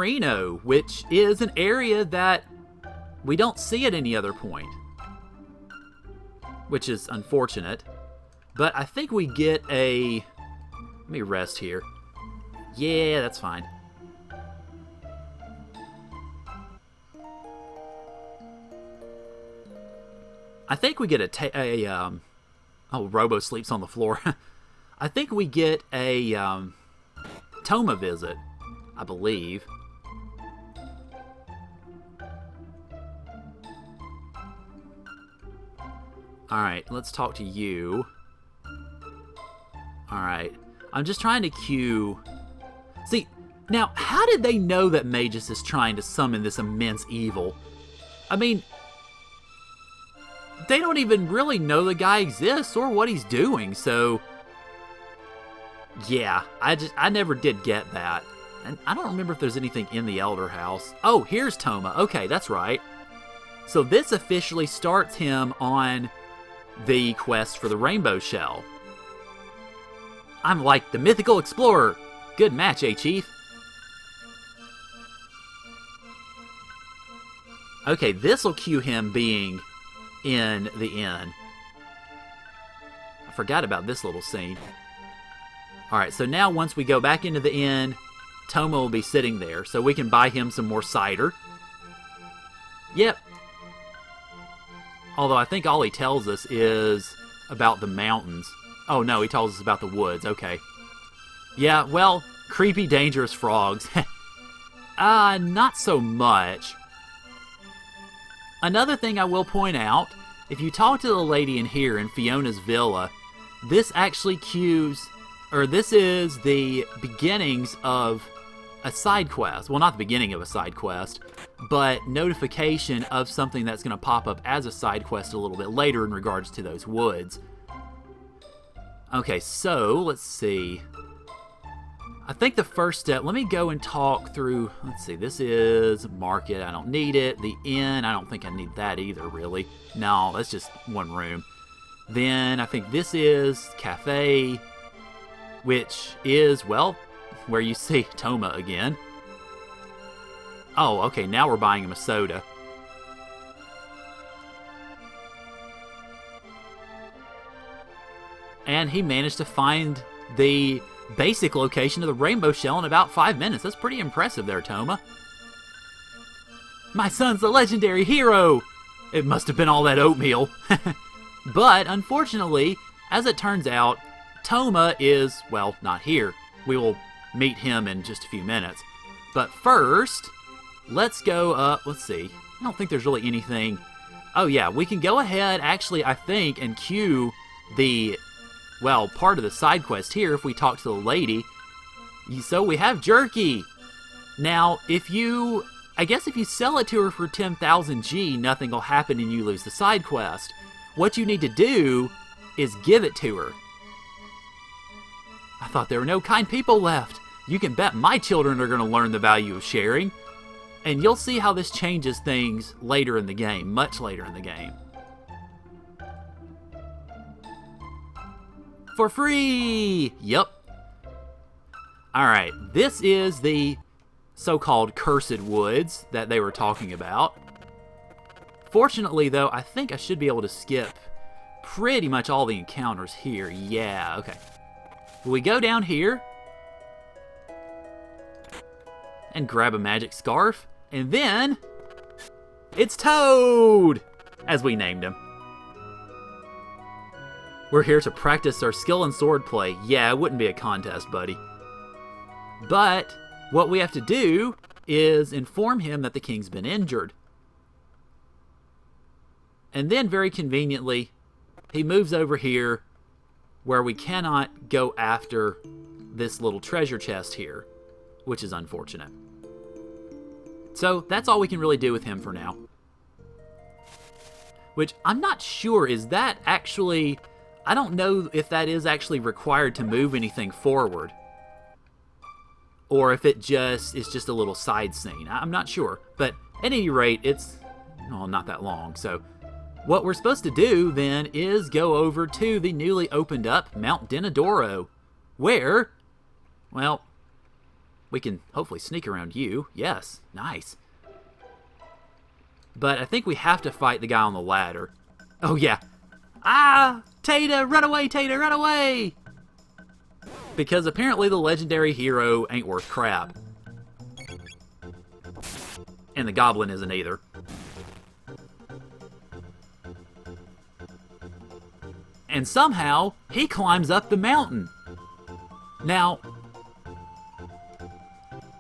Dorino, which is an area that we don't see at any other point, which is unfortunate. But I think we get a... Let me rest here. Yeah, that's fine. I think we get oh, Robo sleeps on the floor. I think we get a Toma visit, I believe. Alright, let's talk to you. Alright, I'm just trying to cue... See, now, how did they know that Magus is trying to summon this immense evil? I mean, they don't even really know the guy exists or what he's doing, so... Yeah, I never did get that. And I don't remember if there's anything in the Elder House. Oh, here's Toma. Okay, that's right. So this officially starts him on the quest for the Rainbow Shell. I'm like the mythical explorer. Good match, Chief? Okay, this'll cue him being in the inn. I forgot about this little scene. Alright, so now once we go back into the inn, Toma will be sitting there, so we can buy him some more cider. Yep. Although I think all he tells us is about the mountains. Oh no, he tells us about the woods, okay. Yeah, well, creepy, dangerous frogs. Not so much. Another thing I will point out, if you talk to the lady in here in Fiona's villa, this actually cues, or this is the beginnings of a side quest. Well, not the beginning of a side quest, but notification of something that's going to pop up as a side quest a little bit later in regards to those woods. Okay, so let's see. I think the first step, let me go and talk through, let's see, this is market, I don't need it. The inn, I don't think I need that either, really. No, that's just one room. Then I think this is cafe, which is, well, where you see Toma again. Oh, okay, now we're buying him a soda. And he managed to find the basic location of the Rainbow Shell in about 5 minutes. That's pretty impressive there, Toma. My son's a legendary hero! It must have been all that oatmeal. But, unfortunately, as it turns out, Toma is, well, not here. We will meet him in just a few minutes. But first, let's go up, let's see. I don't think there's really anything. Oh yeah, we can go ahead, actually, I think, and queue the, well, part of the side quest here if we talk to the lady. So we have jerky. Now, I guess if you sell it to her for 10,000 G, nothing will happen and you lose the side quest. What you need to do is give it to her. I thought there were no kind people left. You can bet my children are going to learn the value of sharing. And you'll see how this changes things later in the game, much later in the game. For free! Yep. Alright, this is the so-called Cursed Woods that they were talking about. Fortunately, though, I think I should be able to skip pretty much all the encounters here. Yeah, okay. We go down here and grab a magic scarf, and then it's Toad, as we named him. We're here to practice our skill in swordplay. Yeah, it wouldn't be a contest, buddy. But what we have to do is inform him that the king's been injured. And then, very conveniently, he moves over here where we cannot go after this little treasure chest here, which is unfortunate. So that's all we can really do with him for now. Which I'm not sure, is that actually... I don't know if that is actually required to move anything forward. Or if it just is just a little side scene. I'm not sure. But at any rate, it's well, not that long. So what we're supposed to do then is go over to the newly opened up Mount Denadoro. Where, well, We can hopefully sneak around you. Yes, nice. But I think we have to fight the guy on the ladder. Oh, yeah. Ah! Tata, run away, Tata, run away! Because apparently the legendary hero ain't worth crap. And the goblin isn't either. And somehow, he climbs up the mountain. Now,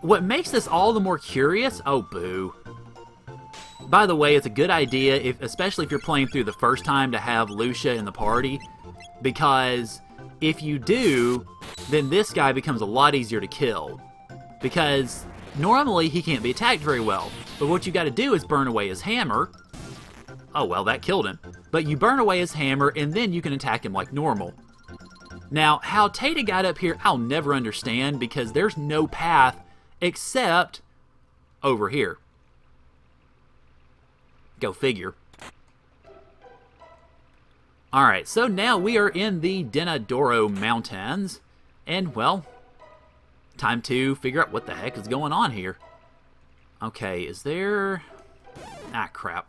what makes this all the more curious... Oh, boo. By the way, it's a good idea, especially if you're playing through the first time, to have Lucia in the party. Because if you do, then this guy becomes a lot easier to kill. Because normally he can't be attacked very well. But what you got to do is burn away his hammer. Oh, well, that killed him. But you burn away his hammer, and then you can attack him like normal. Now, how Tata got up here, I'll never understand, because there's no path except over here. Go figure. Alright, so now we are in the Denadoro Mountains. And, well, time to figure out what the heck is going on here. Okay, is there... Ah, crap.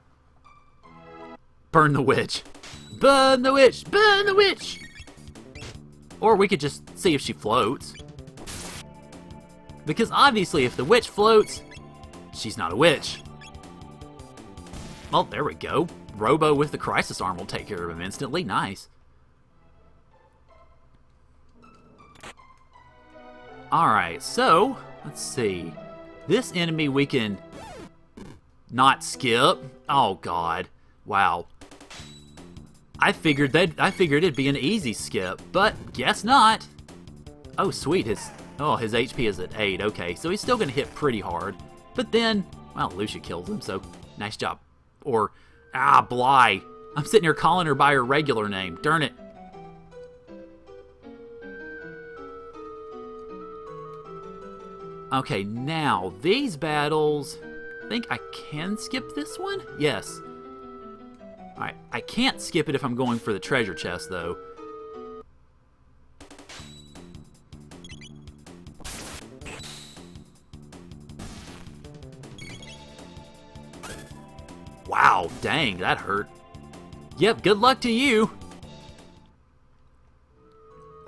Burn the witch. Burn the witch! Burn the witch! Or we could just see if she floats. Because obviously if the witch floats, she's not a witch. Well, there we go. Robo with the crisis arm will take care of him instantly. Nice. Alright, so, let's see. This enemy we can not skip. Oh, God. Wow. I figured it'd be an easy skip, but guess not. Oh, sweet. His HP is at 8. Okay, so he's still going to hit pretty hard. But then, well, Lucia kills him, so nice job. Or, Bly. I'm sitting here calling her by her regular name. Darn it. Okay, now, these battles... I think I can skip this one? Yes. Alright, I can't skip it if I'm going for the treasure chest, though. Wow, dang, that hurt. Yep, good luck to you.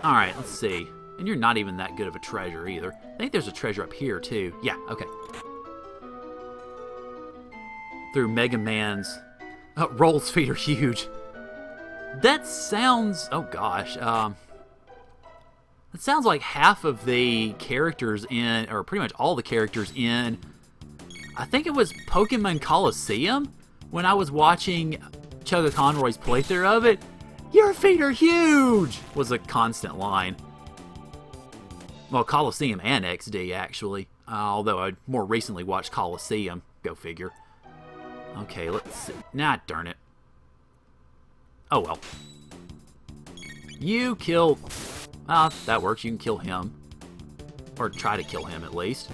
Alright, let's see. And you're not even that good of a treasure, either. I think there's a treasure up here, too. Yeah, okay. Through Mega Man's... Roll's feet are huge. That sounds... Oh, gosh. That sounds like half of the characters in... Or pretty much all the characters in... I think it was Pokemon Coliseum? When I was watching Chugga Conroy's playthrough of it. Your feet are huge! Was a constant line. Well, Coliseum and XD, actually. Although I more recently watched Coliseum. Go figure. Okay, let's see. Nah, darn it. Oh, well. You kill... that works. You can kill him. Or try to kill him, at least.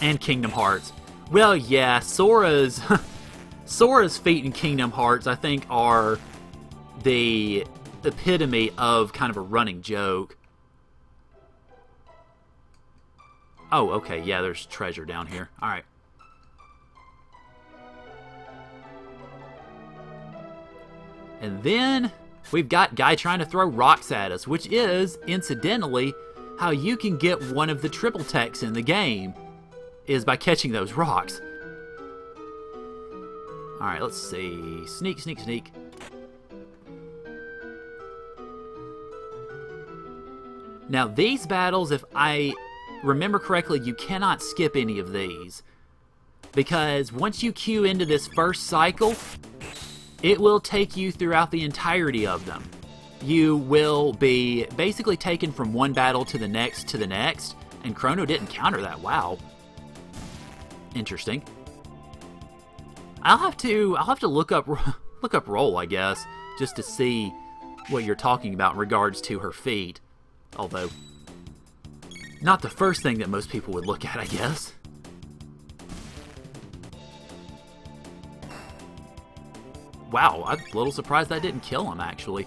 And Kingdom Hearts. Well, yeah, Sora's... Sora's feet in Kingdom Hearts, I think, are the epitome of kind of a running joke. Oh, okay, yeah, there's treasure down here. Alright. And then we've got guy trying to throw rocks at us, which is, incidentally, how you can get one of the triple techs in the game, is by catching those rocks. Alright, let's see. Sneak, sneak, sneak. Now, these battles, if I remember correctly, you cannot skip any of these. Because once you queue into this first cycle, it will take you throughout the entirety of them. You will be basically taken from one battle to the next, and Chrono didn't counter that. Wow. Interesting. I'll have to look up Roll, I guess, just to see what you're talking about in regards to her feet. Although, not the first thing that most people would look at, I guess. Wow, I'm a little surprised that didn't kill him, actually.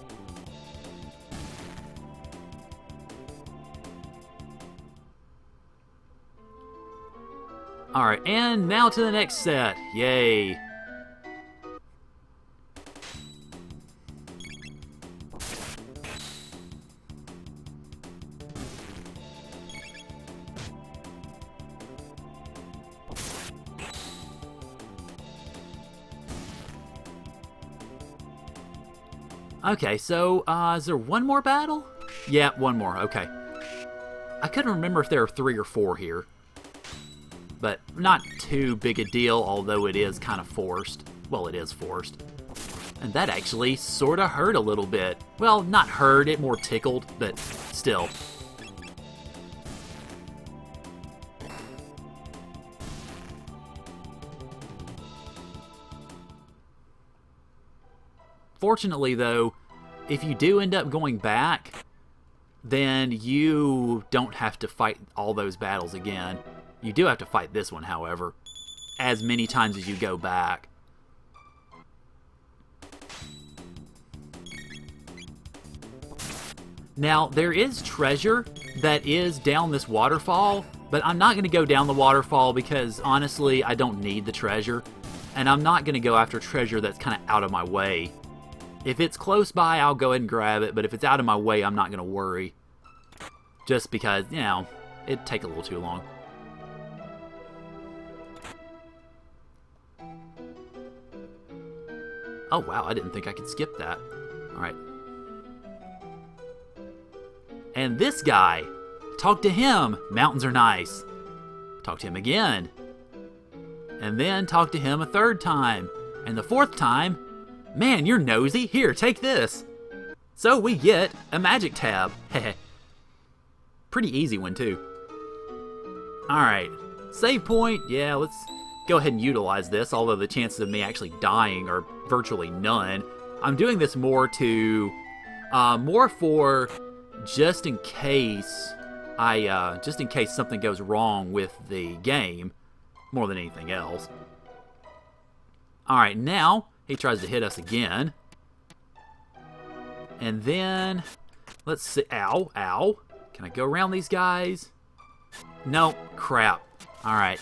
Alright, and now to the next set. Yay. Okay, so, is there one more battle? Yeah, one more, okay. I couldn't remember if there are 3 or 4 here. But not too big a deal, although it is kind of forced. Well, it is forced. And that actually sort of hurt a little bit. Well, not hurt, it more tickled, but still. Fortunately, though, if you do end up going back, then you don't have to fight all those battles again. You do have to fight this one, however, as many times as you go back. Now, there is treasure that is down this waterfall, but I'm not going to go down the waterfall because, honestly, I don't need the treasure. And I'm not going to go after treasure that's kind of out of my way. If it's close by, I'll go ahead and grab it, but if it's out of my way, I'm not going to worry. Just because, you know, it'd take a little too long. Oh, wow, I didn't think I could skip that. Alright. And this guy, talk to him. Mountains are nice. Talk to him again. And then talk to him a 3rd time. And the 4th time, man, you're nosy. Here, take this. So we get a magic tab. Pretty easy one, too. Alright. Save point. Yeah, let's go ahead and utilize this, although the chances of me actually dying are virtually none. I'm doing this more to... more for just in case just in case something goes wrong with the game, more than anything else. Alright, now he tries to hit us again. And then, let's see, ow, ow. Can I go around these guys? No, crap. Alright.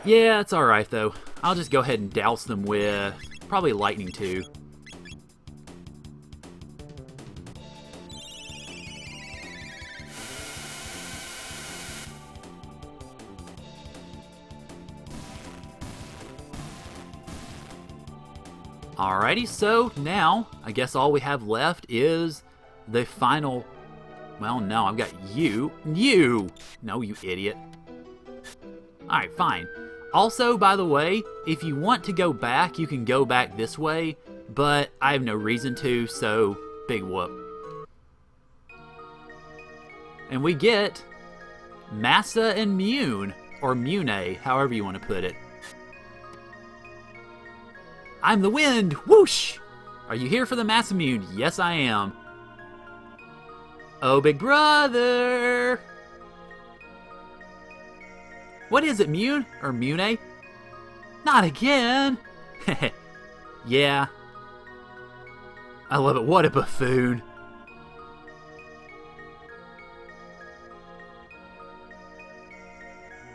Yeah, it's alright though. I'll just go ahead and douse them with probably lightning too. Alrighty, so now, I guess all we have left is the final... Well, no, I've got you. You! No, you idiot. Alright, fine. Also, by the way, if you want to go back, you can go back this way, but I have no reason to, so big whoop. And we get Massa and Mune, or Mune, however you want to put it. I'm the wind! Whoosh! Are you here for the Massamune? Yes, I am. Oh, big brother! What is it, Mune? Or Mune? Not again! Yeah. I love it. What a buffoon.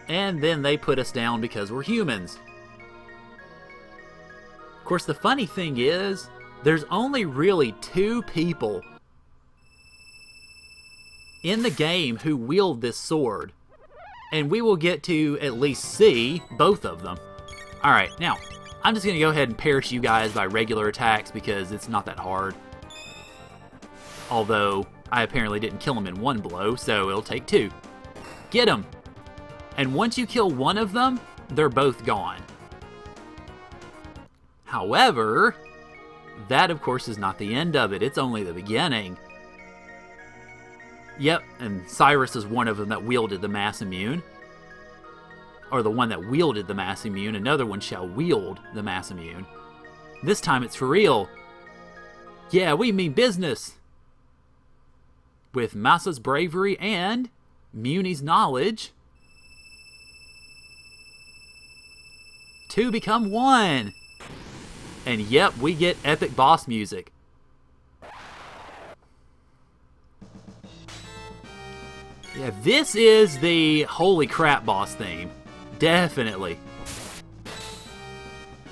And then they put us down because we're humans. Of course, the funny thing is, there's only really 2 people in the game who wield this sword. And we will get to at least see both of them. Alright, now, I'm just going to go ahead and perish you guys by regular attacks because it's not that hard. Although, I apparently didn't kill him in 1 blow, so it'll take 2. Get him! And once you kill one of them, they're both gone. However, that of course is not the end of it. It's only the beginning. Yep, and Cyrus is one of them that wielded the Massamune. Or the one that wielded the Massamune. Another one shall wield the Massamune. This time it's for real. Yeah, we mean business. With Massa's bravery and Mune's knowledge, 2 become 1. And yep, we get epic boss music. Yeah, this is the holy crap boss theme. Definitely.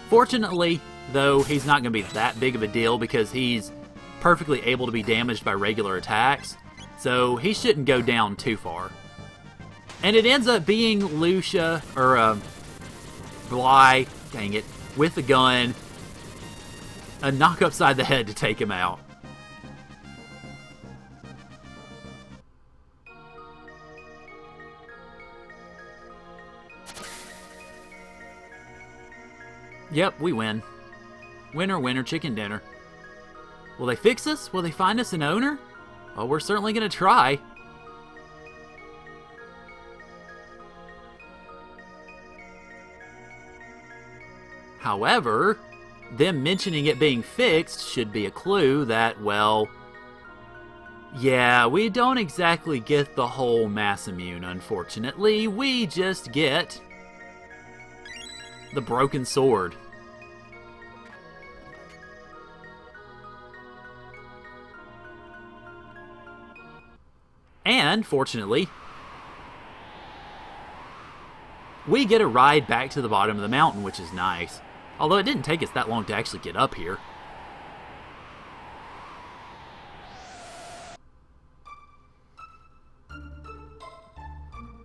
Fortunately, though, he's not going to be that big of a deal because he's perfectly able to be damaged by regular attacks. So he shouldn't go down too far. And it ends up being Lucia, or Bly, dang it, with the gun. A knock upside the head to take him out. Yep, we win. Winner, winner, chicken dinner. Will they fix us? Will they find us an owner? Well, we're certainly going to try. However, them mentioning it being fixed should be a clue that, well, yeah, we don't exactly get the whole mass immune, unfortunately. We just get the broken sword. And, fortunately, we get a ride back to the bottom of the mountain, which is nice. Although it didn't take us that long to actually get up here.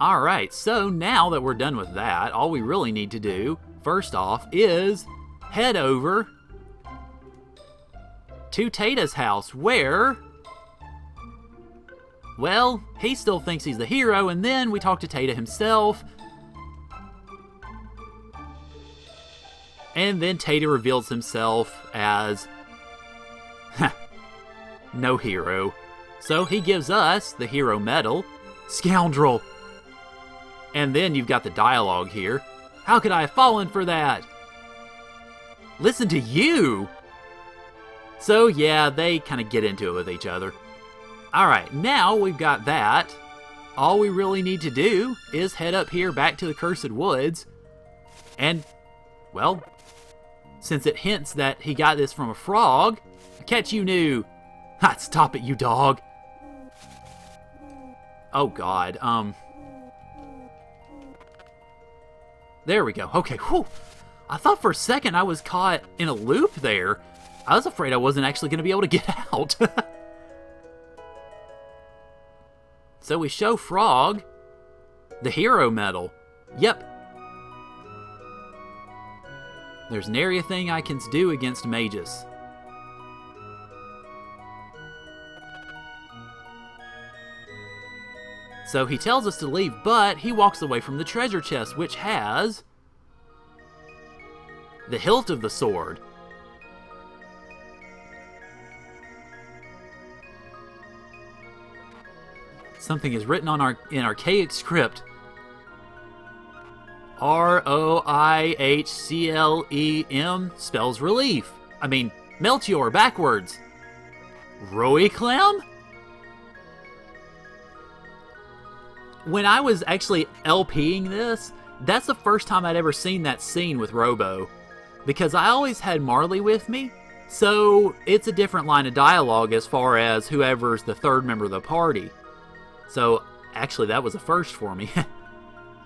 Alright, so now that we're done with that, all we really need to do, first off, is head over to Tata's house, where, well, he still thinks he's the hero, and then we talk to Tata himself. And then Tata reveals himself as no hero. So he gives us the hero medal. Scoundrel! And then you've got the dialogue here. How could I have fallen for that? Listen to you! So yeah, they kind of get into it with each other. Alright, now we've got that. All we really need to do is head up here back to the Cursed Woods. And, well, since it hints that he got this from a frog, catch you new. Ha, stop it, you dog. Oh god, there we go. Okay, whew. I thought for a second I was caught in a loop there. I was afraid I wasn't actually going to be able to get out. So we show Frog the hero medal. Yep. There's nary a thing I can do against mages. So he tells us to leave, but he walks away from the treasure chest, which has the hilt of the sword. Something is written on in archaic script. R-O-I-H-C-L-E-M spells relief. I mean, Melchior backwards. Roiclam? When I was actually LPing this, that's the first time I'd ever seen that scene with Robo. Because I always had Marley with me, so it's a different line of dialogue as far as whoever's the third member of the party. So, actually, that was a first for me.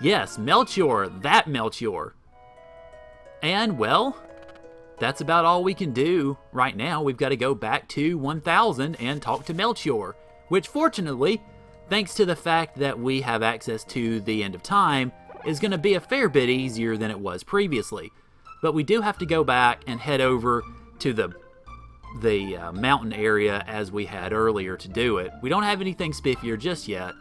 Yes, Melchior, that Melchior. And, well, that's about all we can do. Right now, we've got to go back to 1000 and talk to Melchior, which fortunately, thanks to the fact that we have access to the end of time, is going to be a fair bit easier than it was previously. But we do have to go back and head over to the mountain area as we had earlier to do it. We don't have anything spiffier just yet.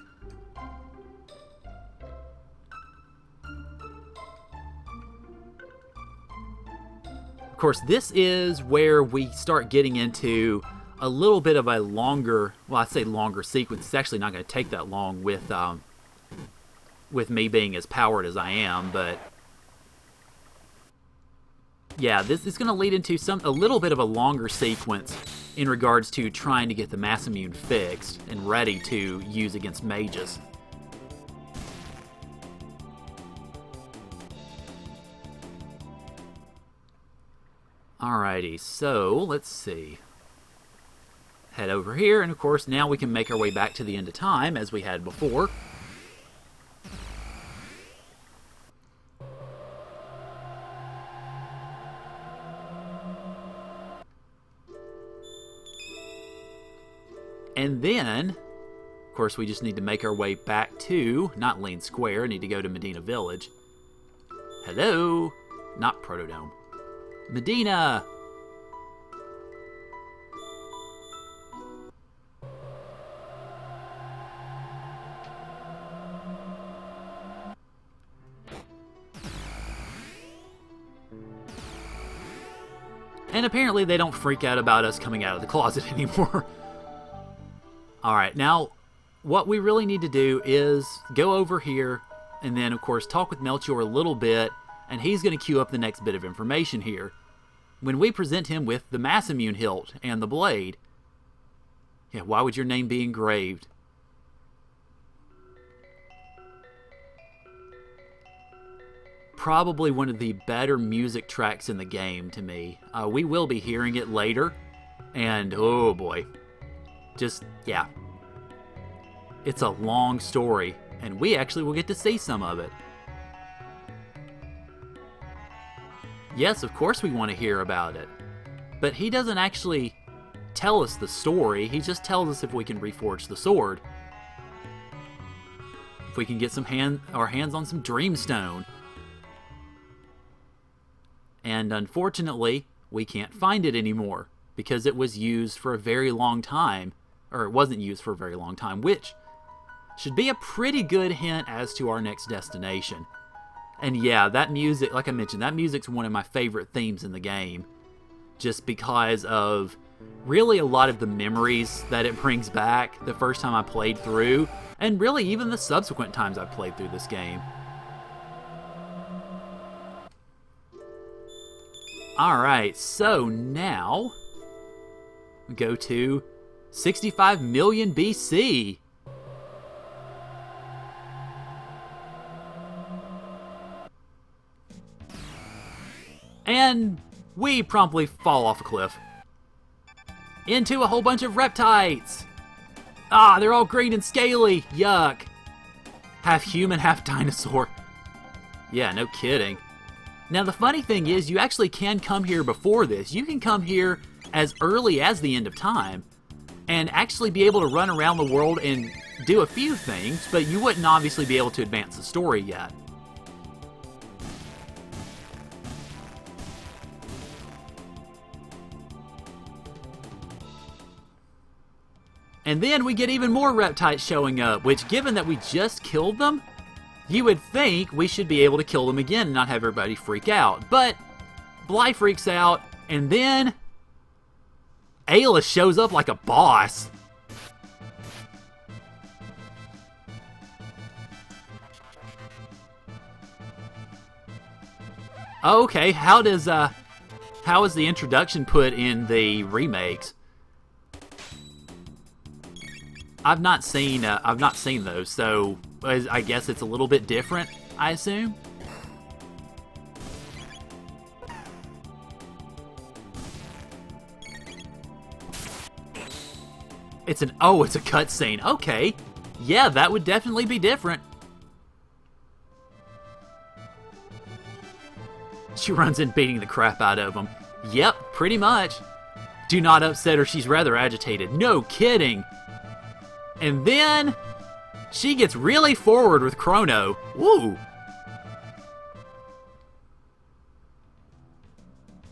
Of course, this is where we start getting into a little bit of a longer, well, I say longer sequence. It's actually not going to take that long with me being as powered as I am, but yeah, this is going to lead into a little bit of a longer sequence in regards to trying to get the mass immune fixed and ready to use against mages. Alrighty, so let's see. Head over here, and of course now we can make our way back to the end of time as we had before. And then, of course, we just need to make our way back to, not Lane Square, need to go to Medina Village. Hello? Not Protodome. Medina! And apparently they don't freak out about us coming out of the closet anymore. Alright, now what we really need to do is go over here and then, of course, talk with Melchior a little bit, and he's going to queue up the next bit of information here. When we present him with the mass immune hilt and the blade, yeah, why would your name be engraved? Probably one of the better music tracks in the game to me. We will be hearing it later, and oh boy. Just, yeah. It's a long story, and we actually will get to see some of it. Yes, of course we want to hear about it. But he doesn't actually tell us the story, he just tells us if we can reforge the sword. If we can get our hands on some Dreamstone. And unfortunately, we can't find it anymore, because it was used for a very long time. Or it wasn't used for a very long time, which should be a pretty good hint as to our next destination. And yeah, that music, like I mentioned, that music's one of my favorite themes in the game. Just because of really a lot of the memories that it brings back the first time I played through, and really even the subsequent times I've played through this game. Alright, so now we go to 65 million BC. And we promptly fall off a cliff into a whole bunch of reptites. Ah, they're all green and scaly. Yuck. Half human, half dinosaur. Yeah, no kidding. Now the funny thing is, you actually can come here before this. You can come here as early as the end of time and actually be able to run around the world and do a few things, but you wouldn't obviously be able to advance the story yet. And then we get even more reptiles showing up, which, given that we just killed them, you would think we should be able to kill them again and not have everybody freak out. But Bly freaks out, and then Ayla shows up like a boss. Okay, how is the introduction put in the remakes? I've not seen those, so I guess it's a little bit different, I assume. It's a cutscene. Okay. Yeah, that would definitely be different. She runs in beating the crap out of him. Yep, pretty much. Do not upset her, she's rather agitated. No kidding. And then she gets really forward with Chrono. Woo!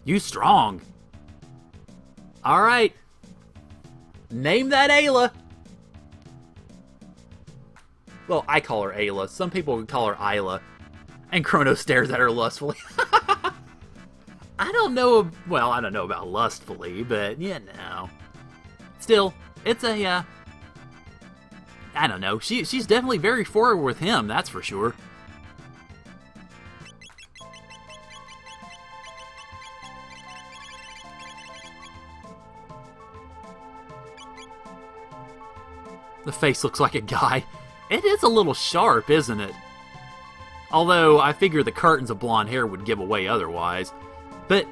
You strong. Alright. Name that Ayla. Well, I call her Ayla. Some people would call her Isla. And Chrono stares at her lustfully. I don't know about lustfully, but you know. Still, it's a, I don't know. She's definitely very forward with him, that's for sure. The face looks like a guy. It is a little sharp, isn't it? Although, I figure the curtains of blonde hair would give away otherwise. But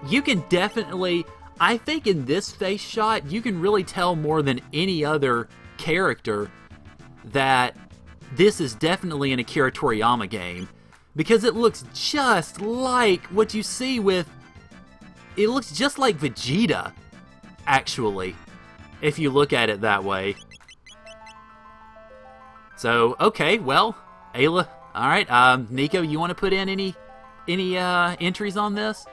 you can definitely... I think in this face shot, you can really tell more than any other character that this is definitely an Akira Toriyama game, because it looks just like what you see with... It looks just like Vegeta, actually, if you look at it that way. So, okay, well, Ayla, alright, Nico, you want to put in any entries on this?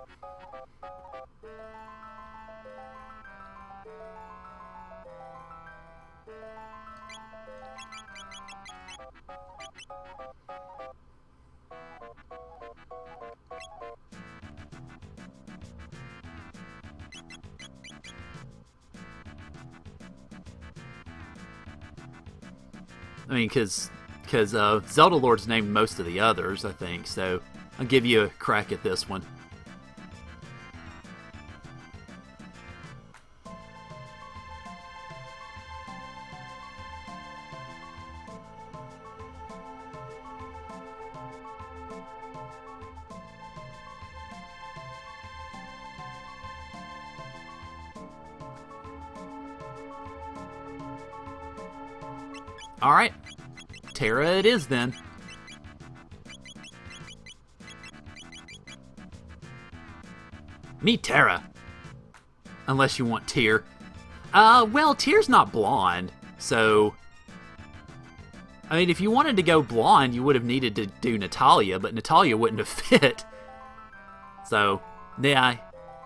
I mean, because Zelda Lord's named most of the others, I think, so I'll give you a crack at this one. Alright, Terra it is then. Meet Terra. Unless you want Tyr. Well, Tyr's not blonde, so... I mean, if you wanted to go blonde, you would have needed to do Natalia, but Natalia wouldn't have fit. So, yeah,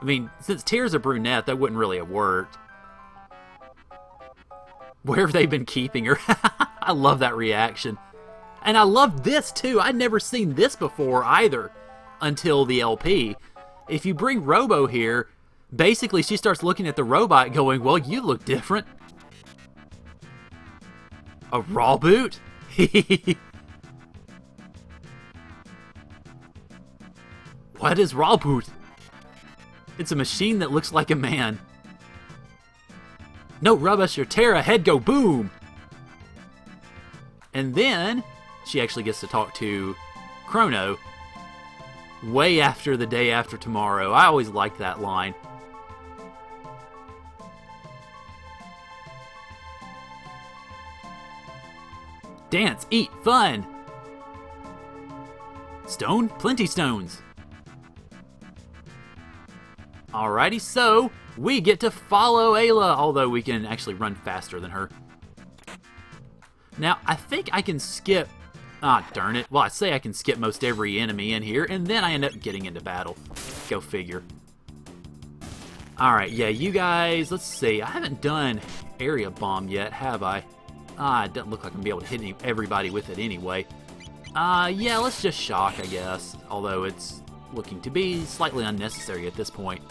I mean, since Tyr's a brunette, that wouldn't really have worked. Where have they been keeping her? I love that reaction. And I love this, too. I'd never seen this before, either, until the LP. If you bring Robo here, basically she starts looking at the robot going, well, you look different. A raw boot? What is raw boot? It's a machine that looks like a man. No rubbish, your Terra, head go boom! And then, she actually gets to talk to Chrono way after the day after tomorrow. I always liked that line. Dance, eat, fun! Stone? Plenty stones. Alrighty, so we get to follow Ayla, although we can actually run faster than her. Now, I think I can skip... Ah, darn it. Well, I say I can skip most every enemy in here, and then I end up getting into battle. Go figure. Alright, yeah, you guys, let's see. I haven't done Area Bomb yet, have I? Ah, it doesn't look like I'm going to be able to hit everybody with it anyway. Yeah, let's just shock, I guess. Although it's looking to be slightly unnecessary at this point.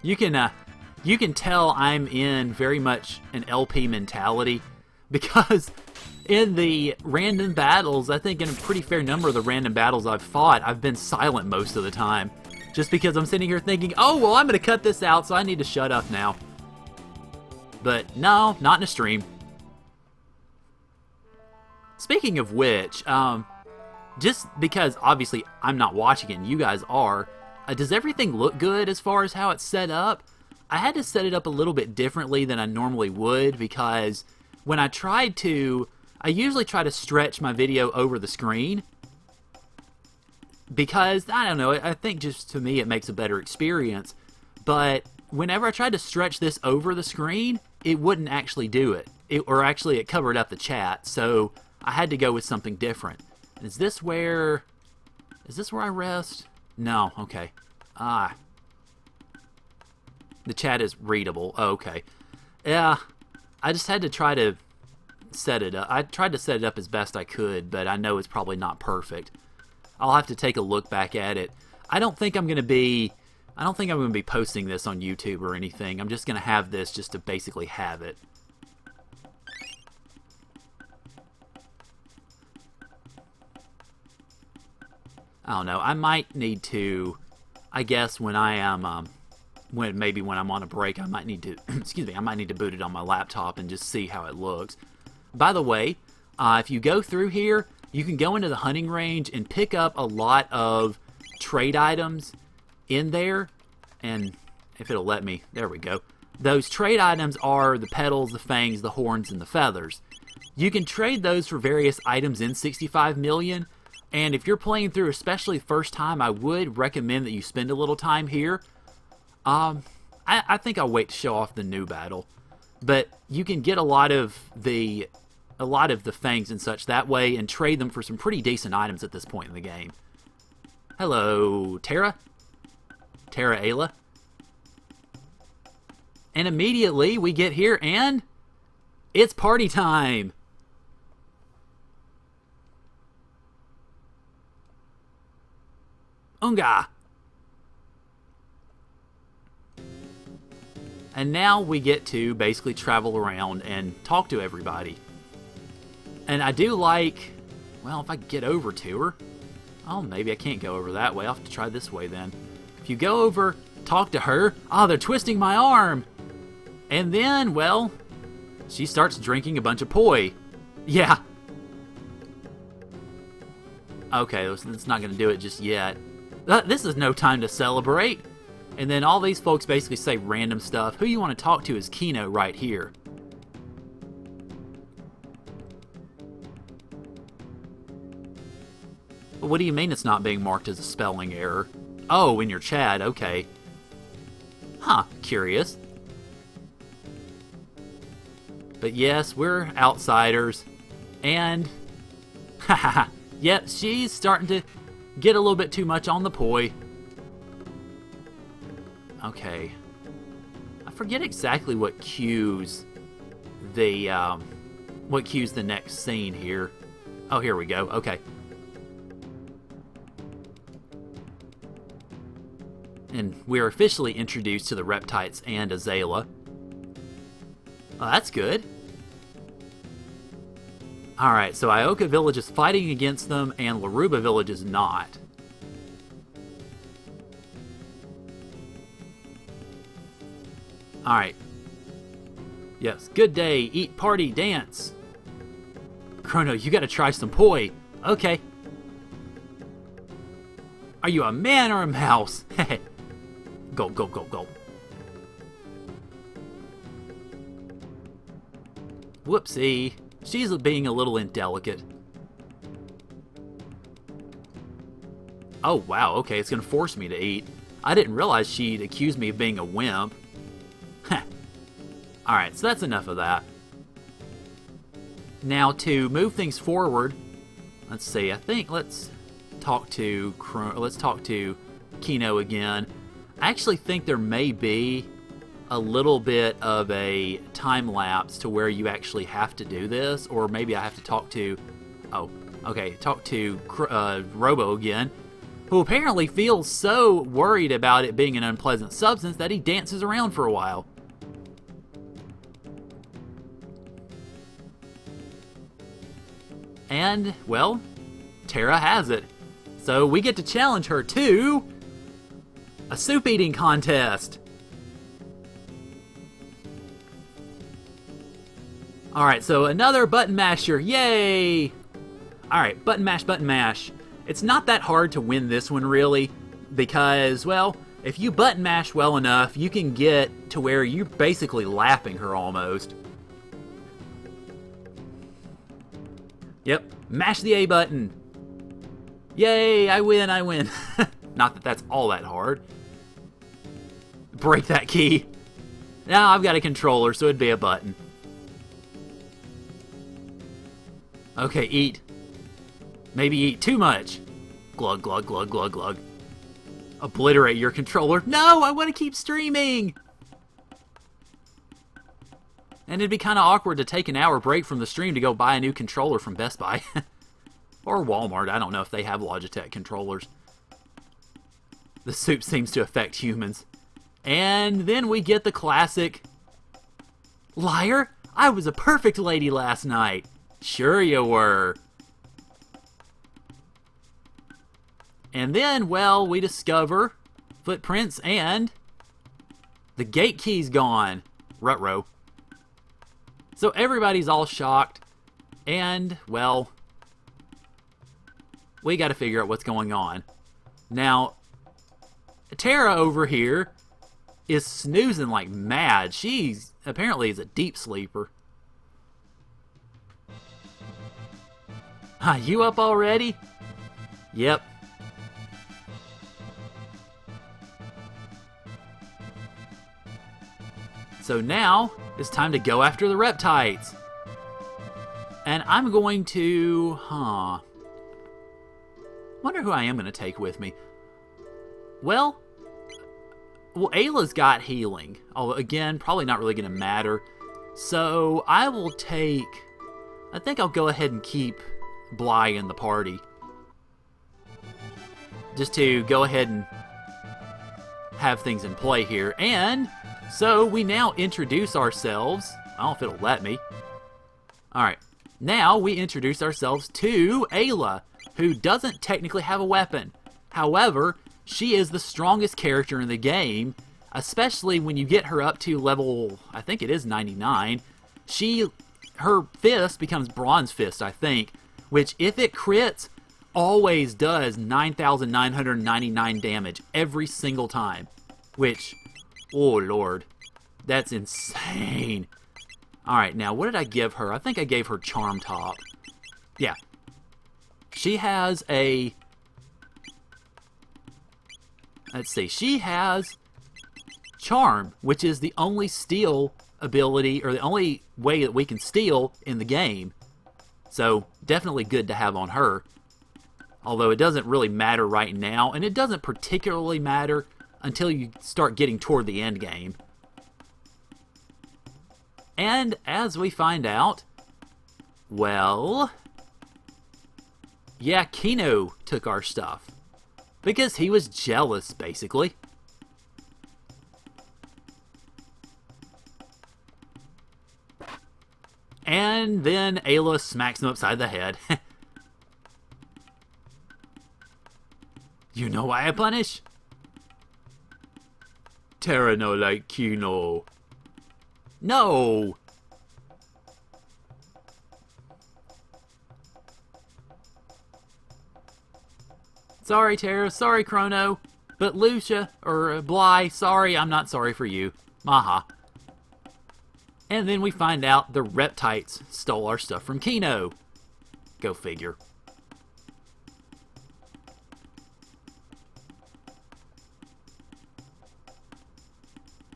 You can tell I'm in very much an LP mentality, because in the random battles, I think in a pretty fair number of the random battles I've fought, I've been silent most of the time. Just because I'm sitting here thinking, oh, well, I'm going to cut this out, so I need to shut up now. But no, not in a stream. Speaking of which, just because obviously I'm not watching it and you guys are, does everything look good as far as how it's set up? I had to set it up a little bit differently than I normally would, because when I tried to, I usually try to stretch my video over the screen, because, I don't know, I think just to me it makes a better experience, but whenever I tried to stretch this over the screen, it wouldn't actually do it. Or actually it covered up the chat, so I had to go with something different. Is this where I rest? No, okay. The chat is readable. Oh, okay. Yeah, I just had to try to set it up. I tried to set it up as best I could, but I know it's probably not perfect. I'll have to take a look back at it. I don't think I'm going to be posting this on YouTube or anything. I'm just going to have this just to basically have it. I don't know. I might need to, I guess when I am maybe when I'm on a break, I might need to, excuse me, I might need to boot it on my laptop and just see how it looks. By the way, if you go through here, you can go into the hunting range and pick up a lot of trade items in there. And if it'll let me, there we go. Those trade items are the petals, the fangs, the horns, and the feathers. You can trade those for various items in 65 million. And if you're playing through, especially first time, I would recommend that you spend a little time here. I think I'll wait to show off the new battle. But you can get a lot of the fangs and such that way and trade them for some pretty decent items at this point in the game. Hello, Terra? Terra Ayla? And immediately we get here and it's party time! Unga! And now we get to basically travel around and talk to everybody. And I do like, well, if I get over to her, oh, maybe I can't go over that way. I'll have to try this way then. If you go over, talk to her, oh, they're twisting my arm. And then, well, she starts drinking a bunch of poi. Yeah. Okay, it's not going to do it just yet. This is no time to celebrate. And then all these folks basically say random stuff. Who you want to talk to is Kino right here. What do you mean it's not being marked as a spelling error? Oh, in your chat, okay. Huh, curious. But yes, we're outsiders. And, haha, yep, she's starting to get a little bit too much on the poi. Okay. I forget exactly what cues the next scene here. Oh, here we go. Okay. And we're officially introduced to the Reptites and Azala. Oh, that's good. Alright, so Ioka Village is fighting against them, and Laruba Village is not. Alright. Yes, good day, eat, party, dance. Chrono, you gotta try some poi. Okay. Are you a man or a mouse? Go, go, go, go. Whoopsie. She's being a little indelicate. Oh, wow, okay, it's gonna force me to eat. I didn't realize she'd accuse me of being a wimp. Heh. Alright, so that's enough of that. Now, to move things forward, let's see, I think let's talk to Kino again. I actually think there may be a little bit of a time lapse to where you actually have to do this, or maybe I have to talk to, talk to Robo again, who apparently feels so worried about it being an unpleasant substance that he dances around for a while. And, well, Terra has it. So we get to challenge her to a soup eating contest. Alright, so another button masher. Yay! Alright, button mash, button mash. It's not that hard to win this one, really, because, well, if you button mash well enough, you can get to where you're basically lapping her almost. Yep, mash the A button. Yay, I win, I win. Not that that's all that hard. Break that key. Now I've got a controller, so it'd be a button. Okay, eat. Maybe eat too much. Glug, glug, glug, glug, glug. Obliterate your controller. No, I want to keep streaming. And it'd be kind of awkward to take an hour break from the stream to go buy a new controller from Best Buy. Or Walmart. I don't know if they have Logitech controllers. The soup seems to affect humans. And then we get the classic, liar, I was a perfect lady last night. Sure you were. And then, well, we discover footprints and The gate key's gone. Ruh-roh. So everybody's all shocked. And, well, we got to figure out what's going on. Now, Tara over here is snoozing like mad. She's apparently is a deep sleeper. You up already? Yep. So now it's time to go after the reptites. And I'm going to, wonder who I am going to take with me. Well, Ayla's got healing. Although, again, probably not really going to matter. So I will take, I think I'll go ahead and keep Bly in the party. Just to go ahead and have things in play here. And so we now introduce ourselves. I don't know if it'll let me. Alright. Now we introduce ourselves to Ayla, who doesn't technically have a weapon. However, she is the strongest character in the game, especially when you get her up to level, I think it is 99. Her fist becomes bronze fist, I think, which if it crits, always does 9,999 damage every single time. Which, oh lord, that's insane. Alright, now what did I give her? I think I gave her Charm Top. Yeah. She has a... Let's see, she has Charm, which is the only steal ability, or the only way that we can steal in the game. So, definitely good to have on her. Although it doesn't really matter right now, and it doesn't particularly matter until you start getting toward the end game. And as we find out, well, yeah, Chrono took our stuff. Because he was jealous, basically. And then Ayla smacks him upside the head. You know why I punish? Terra no like Chrono. No! Sorry, Tara. Sorry, Chrono. But Lucia, or Bly, sorry, I'm not sorry for you. Maha. And then we find out the reptites stole our stuff from Chrono. Go figure.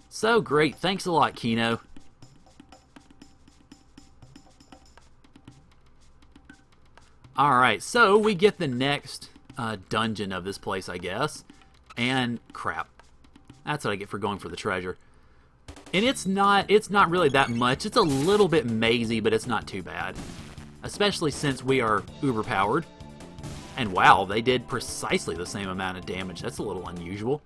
So great. Thanks a lot, Chrono. Alright, so we get the next dungeon of this place, I guess. And crap. That's what I get for going for the treasure. And it's not really that much. It's a little bit mazy, but it's not too bad. Especially since we are uber powered. And wow, they did precisely the same amount of damage. That's a little unusual.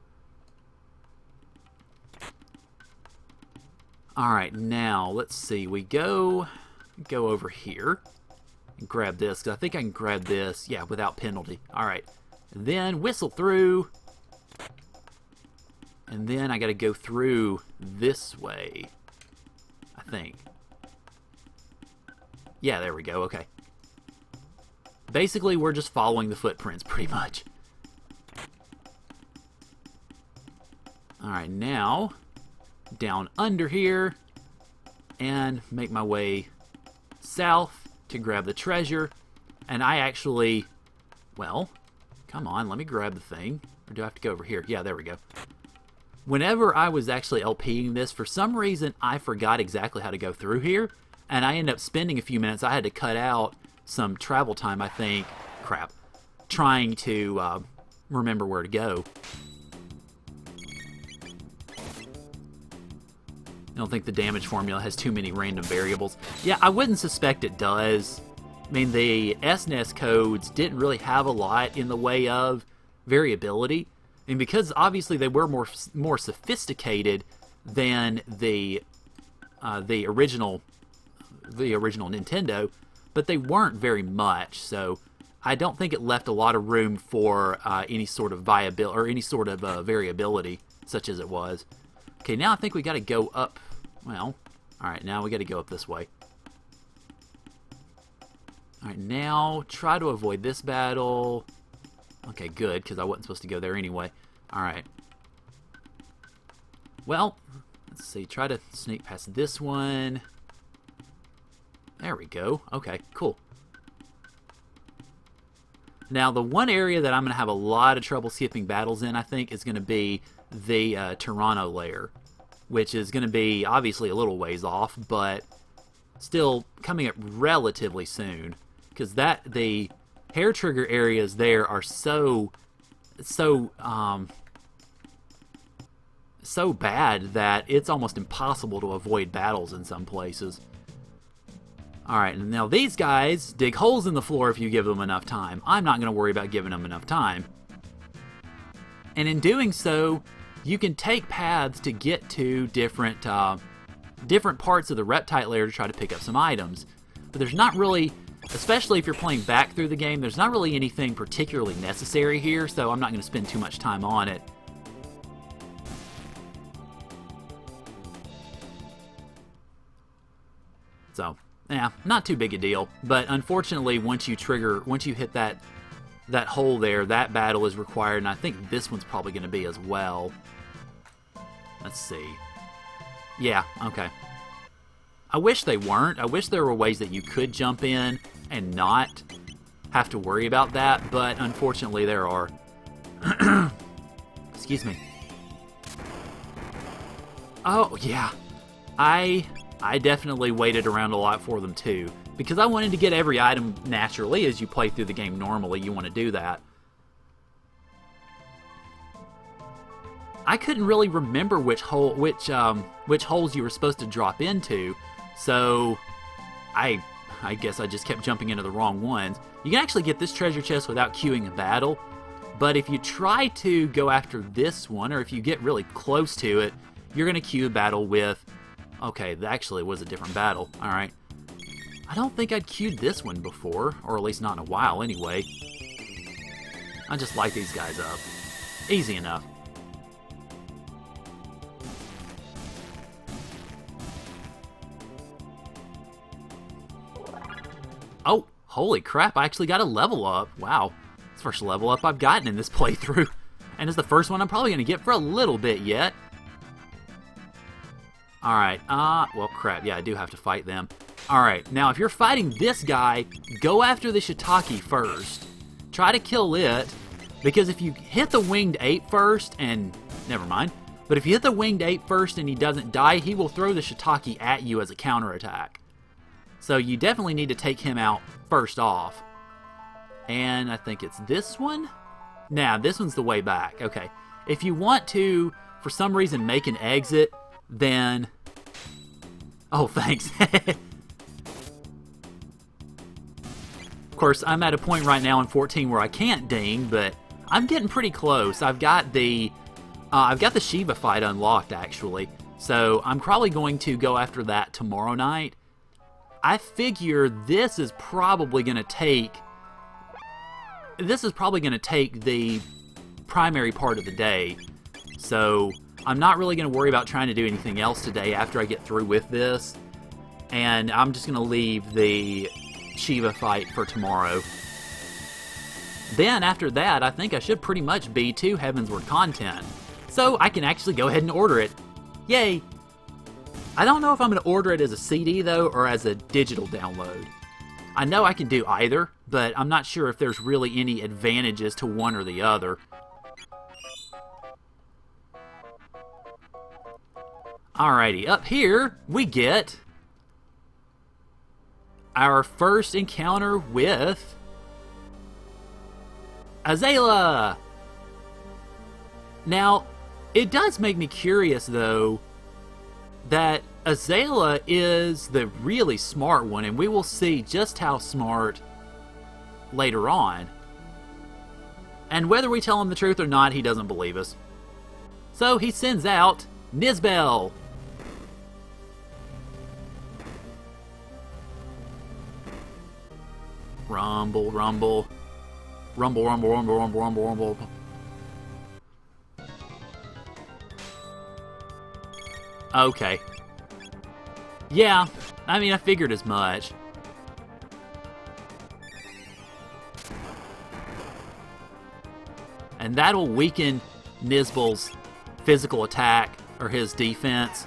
Alright, now, let's see. We go over here and grab this, because I think I can grab this, yeah, without penalty. Alright, then whistle through. And then I gotta go through this way, I think. Yeah, there we go, okay. Basically, we're just following the footprints, pretty much. Alright, now, down under here, and make my way south to grab the treasure. And I actually, well, come on, let me grab the thing. Or do I have to go over here? Yeah, there we go. Whenever I was actually LPing this, for some reason I forgot exactly how to go through here, and I ended up spending a few minutes. I had to cut out some travel time, I think, crap, trying to remember where to go. I don't think the damage formula has too many random variables. Yeah, I wouldn't suspect it does. I mean, the SNES codes didn't really have a lot in the way of variability. I mean, because obviously they were more sophisticated than the original Nintendo, but they weren't very much. So I don't think it left a lot of room for any sort of viability or any sort of variability, such as it was. Okay, now I think we got to go up. Well, alright, now we got to go up this way. Alright, now try to avoid this battle. Okay, good, because I wasn't supposed to go there anyway. Alright. Well, let's see. Try to sneak past this one. There we go. Okay, cool. Now, the one area that I'm going to have a lot of trouble skipping battles in, I think, is going to be the Chrono layer, which is going to be obviously a little ways off, but still coming up relatively soon, because the hair trigger areas there are so bad that it's almost impossible to avoid battles in some places. Alright, now these guys dig holes in the floor if you give them enough time. I'm not going to worry about giving them enough time. And in doing so, you can take paths to get to different parts of the reptile layer to try to pick up some items. But there's not really, especially if you're playing back through the game, there's not really anything particularly necessary here, so I'm not going to spend too much time on it. So, yeah, not too big a deal. But unfortunately, once you hit that hole there, that battle is required, and I think this one's probably going to be as well. Let's see. Yeah, okay. I wish they weren't. I wish there were ways that you could jump in and not have to worry about that, but unfortunately there are. Excuse me. Oh, yeah. I definitely waited around a lot for them too, because I wanted to get every item naturally. As you play through the game normally, you want to do that. I couldn't really remember which holes you were supposed to drop into, so I guess I just kept jumping into the wrong ones. You can actually get this treasure chest without queuing a battle, but if you try to go after this one, or if you get really close to it, you're going to queue a battle with... Okay, that actually was a different battle. Alright. I don't think I'd queued this one before, or at least not in a while anyway. I just light these guys up. Easy enough. Oh, holy crap, I actually got a level up. Wow. It's the first level up I've gotten in this playthrough. And it's the first one I'm probably going to get for a little bit yet. Alright, well, crap, yeah, I do have to fight them. Alright, now if you're fighting this guy, go after the shiitake first. Try to kill it, because if you hit the winged ape first, and... never mind. But if you hit the winged ape first and he doesn't die, he will throw the shiitake at you as a counterattack. So you definitely need to take him out first off. And I think it's this one? Nah, this one's the way back. Okay. If you want to, for some reason, make an exit, then... Oh, thanks. Of course, I'm at a point right now in 14 where I can't ding, but I'm getting pretty close. I've got the Shiva fight unlocked, actually. So I'm probably going to go after that tomorrow night. I figure this is probably going to take the primary part of the day. So I'm not really going to worry about trying to do anything else today after I get through with this. And I'm just going to leave the Shiva fight for tomorrow. Then after that, I think I should pretty much be to Heavensward content. So I can actually go ahead and order it. Yay! I don't know if I'm going to order it as a CD though, or as a digital download. I know I can do either, but I'm not sure if there's really any advantages to one or the other. Alrighty, up here we get our first encounter with Azalea. Now, it does make me curious though that Azalea is the really smart one, and we will see just how smart later on. And whether we tell him the truth or not, he doesn't believe us. So he sends out Nizbel. Rumble, rumble. Rumble, rumble, rumble, rumble, rumble, rumble. Okay. Yeah, I mean, I figured as much. And that'll weaken Nizbel's physical attack, or his defense,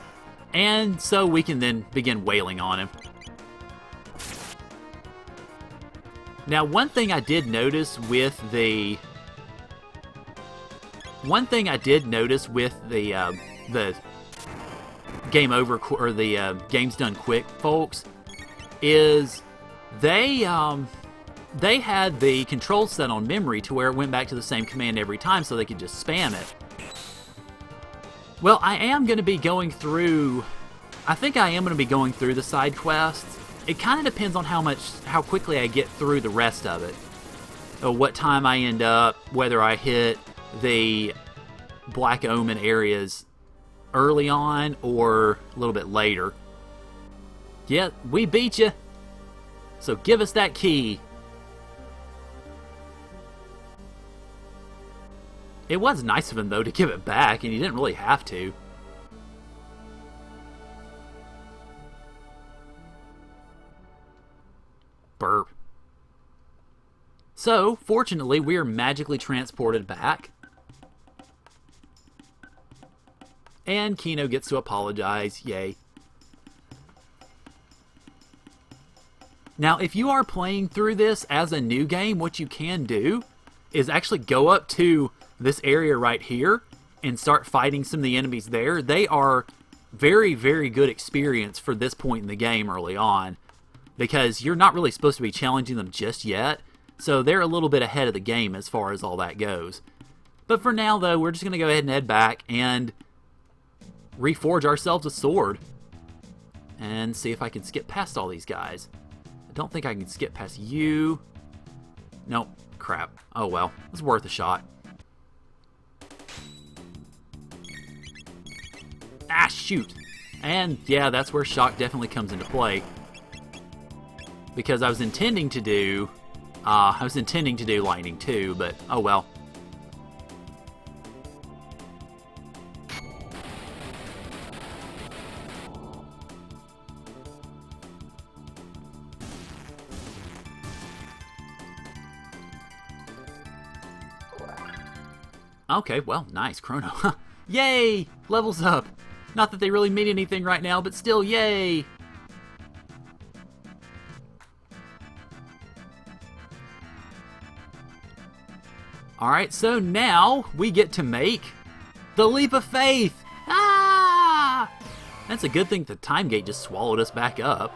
and so we can then begin wailing on him. Now, one thing I did notice with the game over, or the game's done quick folks, is they had the control set on memory to where it went back to the same command every time, so they could just spam it. Well, I am going to be going through... I think I am going to be going through the side quests. It kind of depends on how quickly I get through the rest of it. Or what time I end up, whether I hit the Black Omen areas early on or a little bit later. Yeah, we beat you. So give us that key. It was nice of him, though, to give it back, and he didn't really have to. Burp. So, fortunately, we are magically transported back. And Kino gets to apologize. Yay. Now, if you are playing through this as a new game, what you can do is actually go up to this area right here and start fighting some of the enemies there. They are very, very good experience for this point in the game early on, because you're not really supposed to be challenging them just yet, so they're a little bit ahead of the game as far as all that goes. But for now, though, we're just going to go ahead and head back and reforge ourselves a sword and see if I can skip past all these guys. I don't think I can skip past you. Nope. Crap. Oh well. It's worth a shot. Ah, shoot. And yeah, that's where shock definitely comes into play. Because I was intending to do lightning too, but oh well. Okay, well, nice, Chrono. Yay! Levels up! Not that they really mean anything right now, but still, yay! Alright, so now we get to make the leap of faith! Ah! That's a good thing the time gate just swallowed us back up.